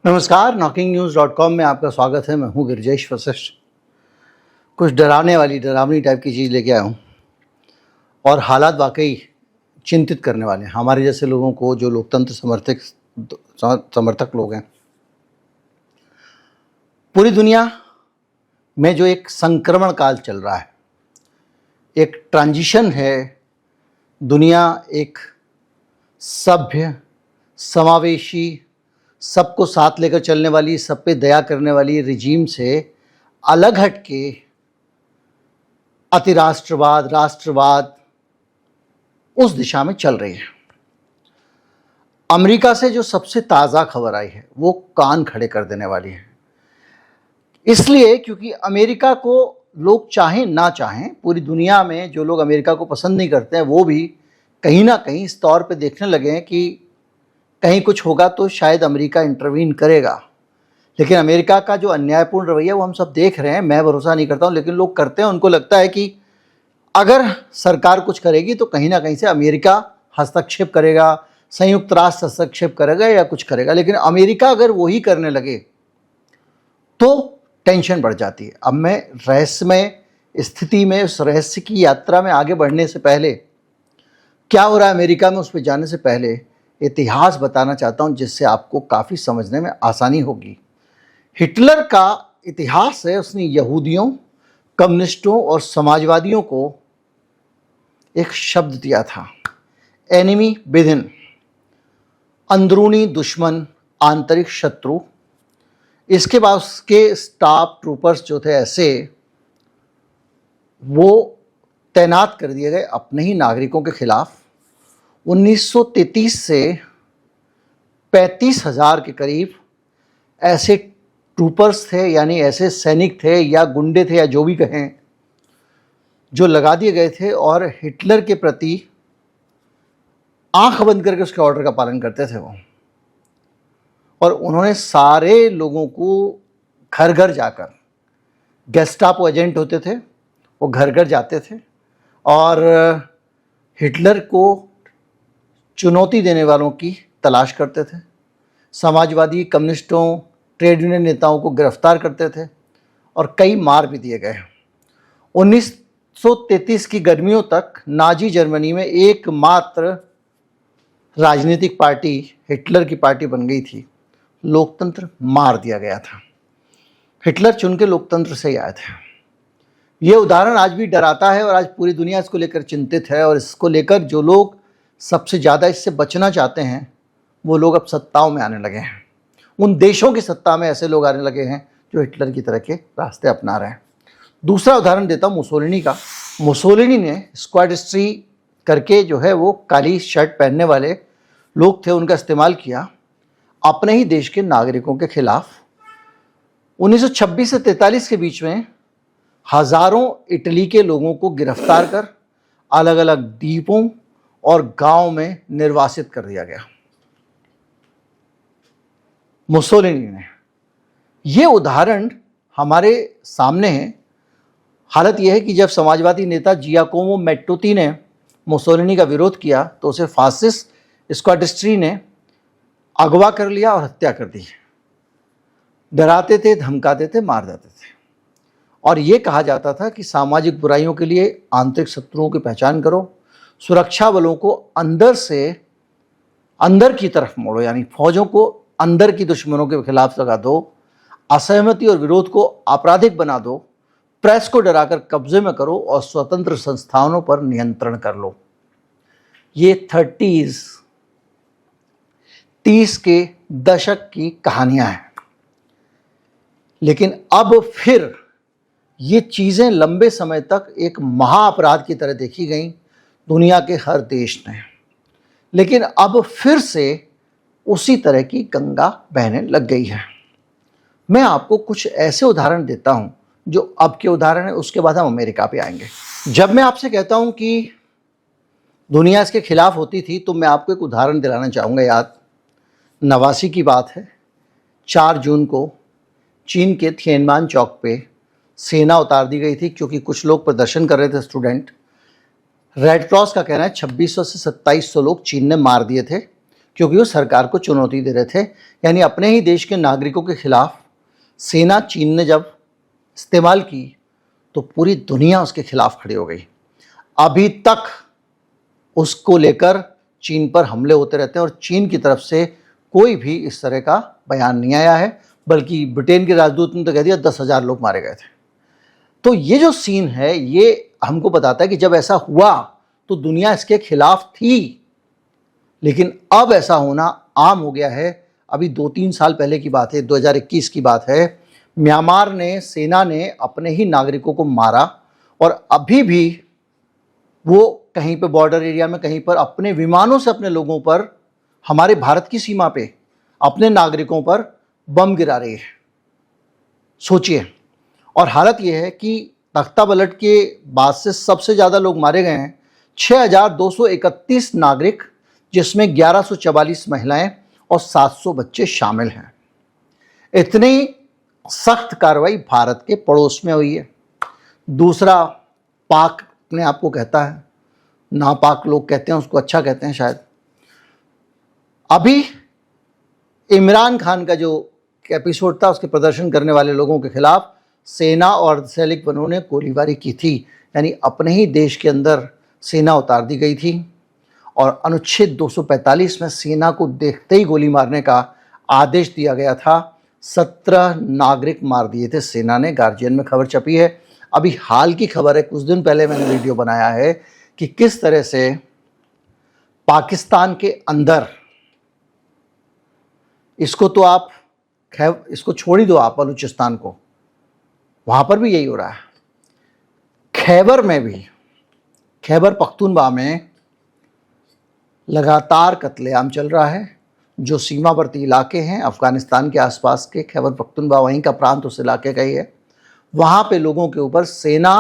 नमस्कार, knocking-news.com में आपका स्वागत है। मैं हूँ गिरिजेश वशिष्ठ। कुछ डरावनी टाइप की चीज़ लेके आया हूँ और हालात वाकई चिंतित करने वाले हैं हमारे जैसे लोगों को, जो लोकतंत्र समर्थक लोग हैं। पूरी दुनिया में जो एक संक्रमण काल चल रहा है, एक ट्रांजिशन है। दुनिया एक सभ्य, समावेशी, सबको साथ लेकर चलने वाली, सब पे दया करने वाली रिजीम से अलग हट के अतिराष्ट्रवाद, राष्ट्रवाद उस दिशा में चल रही है। अमेरिका से जो सबसे ताज़ा खबर आई है वो कान खड़े कर देने वाली है। इसलिए क्योंकि अमेरिका को लोग चाहें ना चाहें, पूरी दुनिया में जो लोग अमेरिका को पसंद नहीं करते हैं वो भी कहीं ना कहीं इस तौर पे देखने लगे हैं कि कहीं कुछ होगा तो शायद अमेरिका इंटरवीन करेगा। लेकिन अमेरिका का जो अन्यायपूर्ण रवैया वो हम सब देख रहे हैं। मैं भरोसा नहीं करता हूँ, लेकिन लोग करते हैं। उनको लगता है कि अगर सरकार कुछ करेगी तो कहीं ना कहीं से अमेरिका हस्तक्षेप करेगा, संयुक्त राष्ट्र हस्तक्षेप करेगा या कुछ करेगा। लेकिन अमेरिका अगर वही करने लगे तो टेंशन बढ़ जाती है। अब मैं रहस्यमय स्थिति में, उस रहस्य की यात्रा में आगे बढ़ने से पहले, क्या हो रहा है अमेरिका में, उस पर जाने से पहले इतिहास बताना चाहता हूं, जिससे आपको काफ़ी समझने में आसानी होगी। हिटलर का इतिहास है। उसने यहूदियों, कम्युनिस्टों और समाजवादियों को एक शब्द दिया था, एनिमी विदिन, अंदरूनी दुश्मन, आंतरिक शत्रु। इसके बाद उसके स्टाफ ट्रूपर्स जो थे ऐसे, वो तैनात कर दिए गए अपने ही नागरिकों के खिलाफ। 1933 से 35,000 के करीब ऐसे ट्रूपर्स थे, यानी ऐसे सैनिक थे या गुंडे थे या जो भी कहें, जो लगा दिए गए थे और हिटलर के प्रति आंख बंद करके उसके ऑर्डर का पालन करते थे वो। और उन्होंने सारे लोगों को घर घर जाकर, गेस्टापो एजेंट होते थे, वो घर घर जाते थे और हिटलर को चुनौती देने वालों की तलाश करते थे। समाजवादी, कम्युनिस्टों, ट्रेड यूनियन नेताओं को गिरफ्तार करते थे और कई मार भी दिए गए। 1933 की गर्मियों तक नाजी जर्मनी में एकमात्र राजनीतिक पार्टी हिटलर की पार्टी बन गई थी। लोकतंत्र मार दिया गया था। हिटलर चुन के लोकतंत्र से ही आए थे। ये उदाहरण आज भी डराता है और आज पूरी दुनिया इसको लेकर चिंतित है। और इसको लेकर जो लोग सबसे ज़्यादा इससे बचना चाहते हैं वो लोग अब सत्ताओं में आने लगे हैं। उन देशों की सत्ता में ऐसे लोग आने लगे हैं जो हिटलर की तरह के रास्ते अपना रहे हैं। दूसरा उदाहरण देता हूँ मुसोलिनी का। मुसोलिनी ने स्क्वाड्रिस्ट्री करके, जो है वो काली शर्ट पहनने वाले लोग थे, उनका इस्तेमाल किया अपने ही देश के नागरिकों के खिलाफ। 1926 से 43 के बीच में हजारों इटली के लोगों को गिरफ्तार कर अलग अलग द्वीपों और गांव में निर्वासित कर दिया गया मुसोलिनी ने। ये उदाहरण हमारे सामने है। हालत यह है कि जब समाजवादी नेता जियाकोमो मेट्टोती ने मुसोलिनी का विरोध किया तो उसे फासिस्ट स्क्वाड्रिस्ट्री ने अगवा कर लिया और हत्या कर दी। डराते थे, धमकाते थे, मार देते थे। और ये कहा जाता था कि सामाजिक बुराइयों के लिए आंतरिक शत्रुओं की पहचान करो, सुरक्षा बलों को अंदर से अंदर की तरफ मोड़ो, यानी फौजों को अंदर की दुश्मनों के खिलाफ लगा दो, असहमति और विरोध को आपराधिक बना दो, प्रेस को डराकर कब्जे में करो और स्वतंत्र संस्थानों पर नियंत्रण कर लो। ये 30 के दशक की कहानियां हैं। लेकिन अब फिर ये चीज़ें लंबे समय तक एक महाअपराध की तरह देखी गई दुनिया के हर देश ने। लेकिन अब फिर से उसी तरह की गंगा बहने लग गई है। मैं आपको कुछ ऐसे उदाहरण देता हूं जो अब के उदाहरण है, उसके बाद हम अमेरिका पे आएंगे। जब मैं आपसे कहता हूं कि दुनिया इसके खिलाफ होती थी तो मैं आपको एक उदाहरण दिलाना चाहूँगा याद। 89 की बात है। 4 जून को चीन के थिएनमान चौक पे सेना उतार दी गई थी क्योंकि कुछ लोग प्रदर्शन कर रहे थे, स्टूडेंट। रेड क्रॉस का कहना है 2600 से 2700 लोग चीन ने मार दिए थे क्योंकि वो सरकार को चुनौती दे रहे थे। यानी अपने ही देश के नागरिकों के खिलाफ सेना चीन ने जब इस्तेमाल की तो पूरी दुनिया उसके खिलाफ खड़ी हो गई। अभी तक उसको लेकर चीन पर हमले होते रहते हैं और चीन की तरफ से कोई भी इस तरह का बयान नहीं आया है, बल्कि ब्रिटेन के राजदूत ने तो कह दिया 10,000 लोग मारे गए थे। तो ये जो सीन है ये हमको बताता है कि जब ऐसा हुआ तो दुनिया इसके खिलाफ थी, लेकिन अब ऐसा होना आम हो गया है। अभी 2-3 साल पहले की बात है, 2021 की बात है, म्यांमार ने सेना ने अपने ही नागरिकों को मारा और अभी भी वो कहीं पे बॉर्डर एरिया में कहीं पर अपने विमानों से अपने लोगों पर, हमारे भारत की सीमा पे अपने नागरिकों पर बम गिरा रही है। सोचिए। और हालत यह है कि तख्ता पलट के बाद से सबसे ज़्यादा लोग मारे गए हैं, 6,231 नागरिक, जिसमें 1144 महिलाएं और 700 बच्चे शामिल हैं। इतनी सख्त कार्रवाई भारत के पड़ोस में हुई है। दूसरा, पाक अपने आप को कहता है, नापाक लोग कहते हैं उसको, अच्छा कहते हैं शायद। अभी इमरान खान का जो एपिसोड था उसके प्रदर्शन करने वाले लोगों के खिलाफ सेना और अर्धसैनिक बलों ने गोलीबारी की थी। यानी अपने ही देश के अंदर सेना उतार दी गई थी और अनुच्छेद 245 में सेना को देखते ही गोली मारने का आदेश दिया गया था। 17 नागरिक मार दिए थे सेना ने, गार्जियन में खबर छपी है। अभी हाल की खबर है, कुछ दिन पहले मैंने वीडियो बनाया है कि किस तरह से पाकिस्तान के अंदर, इसको तो आप इसको छोड़ ही दो, आप बलूचिस्तान को, वहां पर भी यही हो रहा है। खैबर में भी, खैबर पख्तूनख्वा में लगातार कत्लेआम चल रहा है। जो सीमावर्ती इलाके हैं अफगानिस्तान के आसपास के, खैबर पख्तूनख्वा वहीं का प्रांत उस इलाके का ही है, वहाँ पे लोगों के ऊपर सेना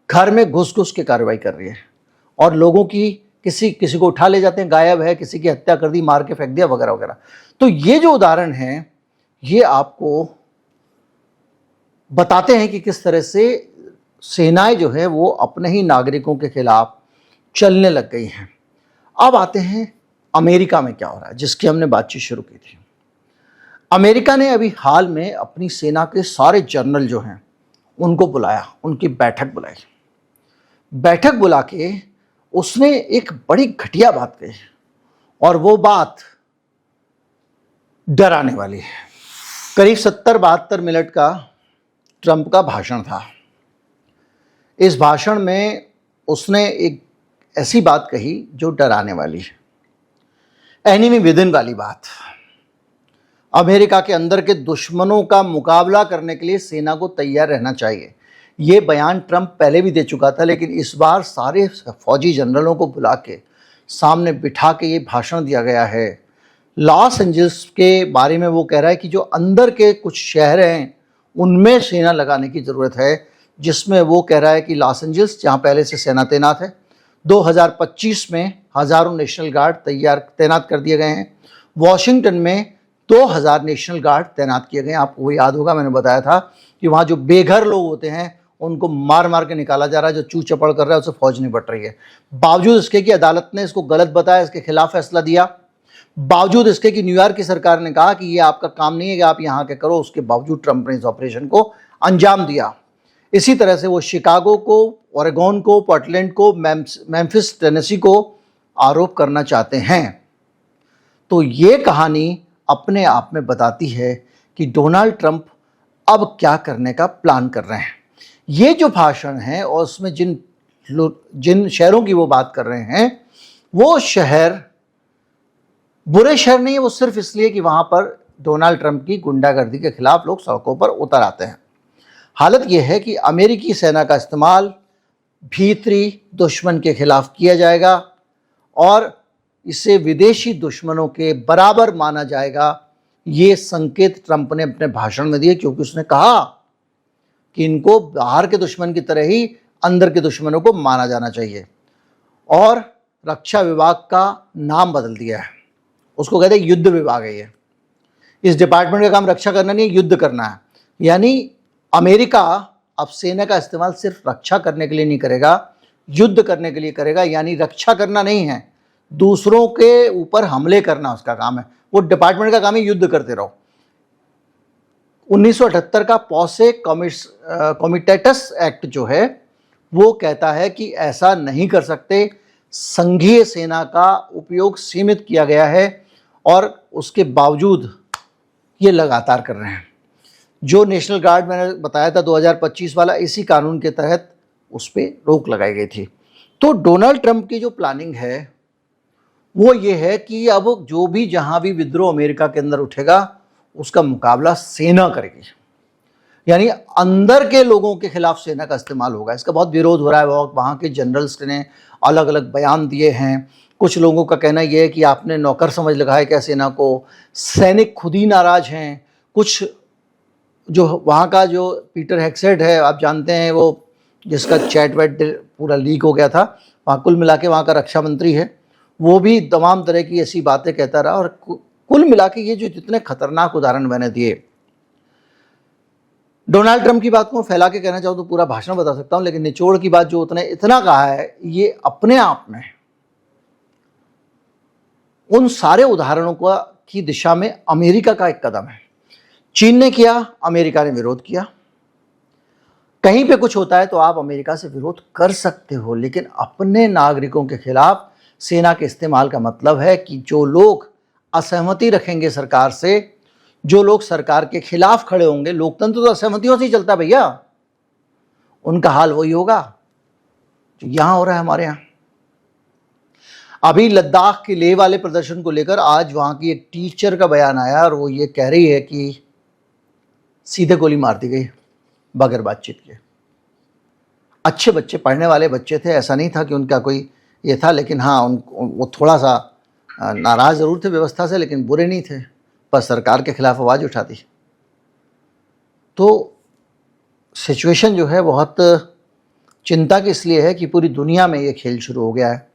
घर में घुस घुस के कार्रवाई कर रही है और लोगों की किसी को उठा ले जाते हैं, गायब है, किसी की हत्या कर दी, मार के फेंक दिया, वगैरह वगैरह। तो ये जो उदाहरण है ये आपको बताते हैं कि किस तरह से सेनाएं जो है वो अपने ही नागरिकों के खिलाफ चलने लग गई हैं। अब आते हैं अमेरिका में क्या हो रहा है, जिसकी हमने बातचीत शुरू की थी। अमेरिका ने अभी हाल में अपनी सेना के सारे जनरल जो हैं उनको बुलाया, उनकी बैठक बुलाई। बैठक बुला के उसने एक बड़ी घटिया बात कही और वो बात डराने वाली है। करीब 70-72 मिनट का ट्रंप का भाषण था। इस भाषण में उसने एक ऐसी बात कही जो डराने वाली है, एनिमी विद इन वाली बात। अमेरिका के अंदर के दुश्मनों का मुकाबला करने के लिए सेना को तैयार रहना चाहिए। ये बयान ट्रंप पहले भी दे चुका था, लेकिन इस बार सारे फौजी जनरलों को बुला के सामने बिठा के ये भाषण दिया गया है। लॉस एंजल्स के बारे में वो कह रहा है कि जो अंदर के कुछ शहर हैं उनमें सेना लगाने की ज़रूरत है, जिसमें वो कह रहा है कि लॉस एंजल्स, जहाँ पहले से सेना तैनात है, 2025 में हज़ारों नेशनल गार्ड तैनात कर दिए गए हैं। वॉशिंगटन में 2000 नेशनल गार्ड तैनात किए गए हैं। आपको वो याद होगा, मैंने बताया था कि वहाँ जो बेघर लोग होते हैं उनको मार मार के निकाला जा रहा है, जो चू चपड़ कर रहा है उसे फौज नहीं बट रही है। बावजूद इसके कि अदालत ने इसको गलत बताया, इसके खिलाफ फैसला दिया, बावजूद इसके कि न्यूयॉर्क की सरकार ने कहा कि ये आपका काम नहीं है कि आप यहाँ के करो, उसके बावजूद ट्रंप ने इस ऑपरेशन को अंजाम दिया। इसी तरह से वो शिकागो को, ओरेगोन को, पोर्टलैंड को, मेम्फिस टेनेसी को आरोप करना चाहते हैं। तो ये कहानी अपने आप में बताती है कि डोनाल्ड ट्रंप अब क्या करने का प्लान कर रहे हैं। ये जो भाषण है और उसमें जिन शहरों की वो बात कर रहे हैं, वो शहर बुरे शहर नहीं है, वो सिर्फ इसलिए कि वहाँ पर डोनाल्ड ट्रंप की गुंडागर्दी के खिलाफ लोग सड़कों पर उतर आते हैं। हालत यह है कि अमेरिकी सेना का इस्तेमाल भीतरी दुश्मन के खिलाफ किया जाएगा और इसे विदेशी दुश्मनों के बराबर माना जाएगा। ये संकेत ट्रंप ने अपने भाषण में दिए, क्योंकि उसने कहा कि इनको बाहर के दुश्मन की तरह ही अंदर के दुश्मनों को माना जाना चाहिए। और रक्षा विभाग का नाम बदल दिया है, उसको कहते हैं युद्ध विभाग है। ये इस डिपार्टमेंट का काम रक्षा करना नहीं, युद्ध करना है। यानी अमेरिका अब सेना का इस्तेमाल सिर्फ रक्षा करने के लिए नहीं करेगा, युद्ध करने के लिए करेगा। यानी रक्षा करना नहीं है, दूसरों के ऊपर हमले करना उसका काम है। वो डिपार्टमेंट का काम है युद्ध करते रहो। 1978 का पॉसे कॉमिटेटस एक्ट जो है वो कहता है कि ऐसा नहीं कर सकते। संघीय सेना का उपयोग सीमित किया गया है और उसके बावजूद ये लगातार कर रहे हैं। जो नेशनल गार्ड मैंने बताया था 2025 वाला, इसी कानून के तहत उस पर रोक लगाई गई थी। तो डोनाल्ड ट्रंप की जो प्लानिंग है वो ये है कि अब जो भी जहां भी विद्रोह अमेरिका के अंदर उठेगा उसका मुकाबला सेना करेगी, यानी अंदर के लोगों के खिलाफ सेना का इस्तेमाल होगा। इसका बहुत विरोध हो रहा है। वहाँ के जनरल्स ने अलग अलग बयान दिए हैं। कुछ लोगों का कहना यह है कि आपने नौकर समझ लगा है क्या सेना को, सैनिक खुद ही नाराज हैं। कुछ जो वहाँ का जो पीटर हेगसेट है, आप जानते हैं, वो जिसका चैट वैट पूरा लीक हो गया था, वहाँ कुल मिला के वहाँ का रक्षा मंत्री है, वो भी तमाम तरह की ऐसी बातें कहता रहा। और कुल मिला के ये जो जितने खतरनाक उदाहरण मैंने दिए, डोनाल्ड ट्रंप की बात को फैला के कहना चाहूँ तो पूरा भाषण बता सकता हूँ, लेकिन निचोड़ की बात जो उसने इतना कहा है, ये अपने आप में उन सारे उदाहरणों की दिशा में अमेरिका का एक कदम है। चीन ने किया, अमेरिका ने विरोध किया। कहीं पे कुछ होता है तो आप अमेरिका से विरोध कर सकते हो, लेकिन अपने नागरिकों के खिलाफ सेना के इस्तेमाल का मतलब है कि जो लोग असहमति रखेंगे सरकार से, जो लोग सरकार के खिलाफ खड़े होंगे, लोकतंत्र तो असहमतियों से ही चलता है भैया, उनका हाल वही होगा जो यहां हो रहा है हमारे यहां। अभी लद्दाख के लेह वाले प्रदर्शन को लेकर आज वहां की एक टीचर का बयान आया और वो ये कह रही है कि सीधे गोली मार दी गई बगैर बातचीत के। अच्छे बच्चे, पढ़ने वाले बच्चे थे, ऐसा नहीं था कि उनका कोई ये था, लेकिन हाँ वो थोड़ा सा नाराज जरूर थे व्यवस्था से, लेकिन बुरे नहीं थे, पर सरकार के खिलाफ आवाज़ उठा दी। तो सिचुएशन जो है बहुत चिंता की इसलिए है कि पूरी दुनिया में ये खेल शुरू हो गया है।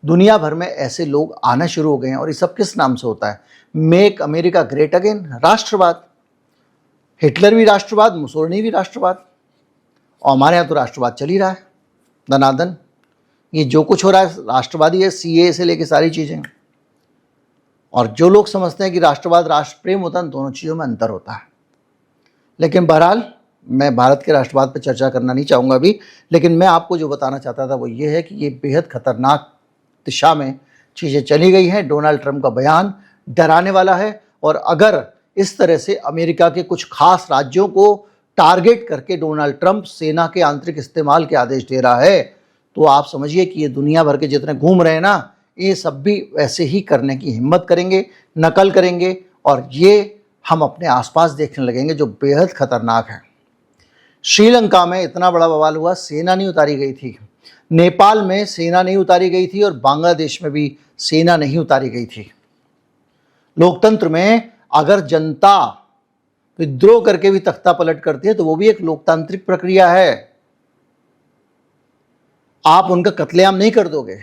दुनिया भर में ऐसे लोग आना शुरू हो गए हैं और ये सब किस नाम से होता है? मेक अमेरिका ग्रेट अगेन, राष्ट्रवाद। हिटलर भी राष्ट्रवाद, मुसोलिनी भी राष्ट्रवाद, और हमारे यहाँ तो राष्ट्रवाद चल ही रहा है दनादन। ये जो कुछ हो रहा है राष्ट्रवादी है, सीए से लेके सारी चीज़ें। और जो लोग समझते हैं कि राष्ट्रवाद राष्ट्र प्रेम होता है, दोनों चीज़ों में अंतर होता है। लेकिन बहरहाल मैं भारत के राष्ट्रवाद पर चर्चा करना नहीं चाहूँगा अभी, लेकिन मैं आपको जो बताना चाहता था वो ये है कि ये बेहद खतरनाक दिशा में चीज़ें चली गई हैं। डोनाल्ड ट्रंप का बयान डराने वाला है, और अगर इस तरह से अमेरिका के कुछ खास राज्यों को टारगेट करके डोनाल्ड ट्रंप सेना के आंतरिक इस्तेमाल के आदेश दे रहा है, तो आप समझिए कि ये दुनिया भर के जितने घूम रहे हैं ना, ये सब भी वैसे ही करने की हिम्मत करेंगे, नकल करेंगे, और ये हम अपने आसपास देखने लगेंगे जो बेहद खतरनाक है। श्रीलंका में इतना बड़ा बवाल हुआ, सेना नहीं उतारी गई थी। नेपाल में सेना नहीं उतारी गई थी, और बांग्लादेश में भी सेना नहीं उतारी गई थी। लोकतंत्र में अगर जनता विद्रोह करके भी तख्ता पलट करती है तो वो भी एक लोकतांत्रिक प्रक्रिया है। आप उनका कत्लेआम नहीं कर दोगे,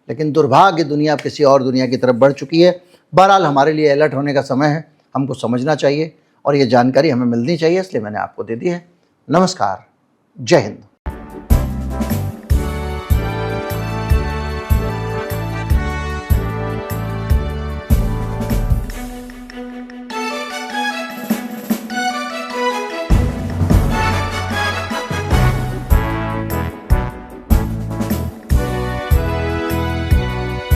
लेकिन दुर्भाग्य दुनिया किसी और दुनिया की तरफ बढ़ चुकी है। बहरहाल हमारे लिए अलर्ट होने का समय है, हमको समझना चाहिए और ये जानकारी हमें मिलनी चाहिए, इसलिए मैंने आपको दे दी है। नमस्कार, जय हिंद।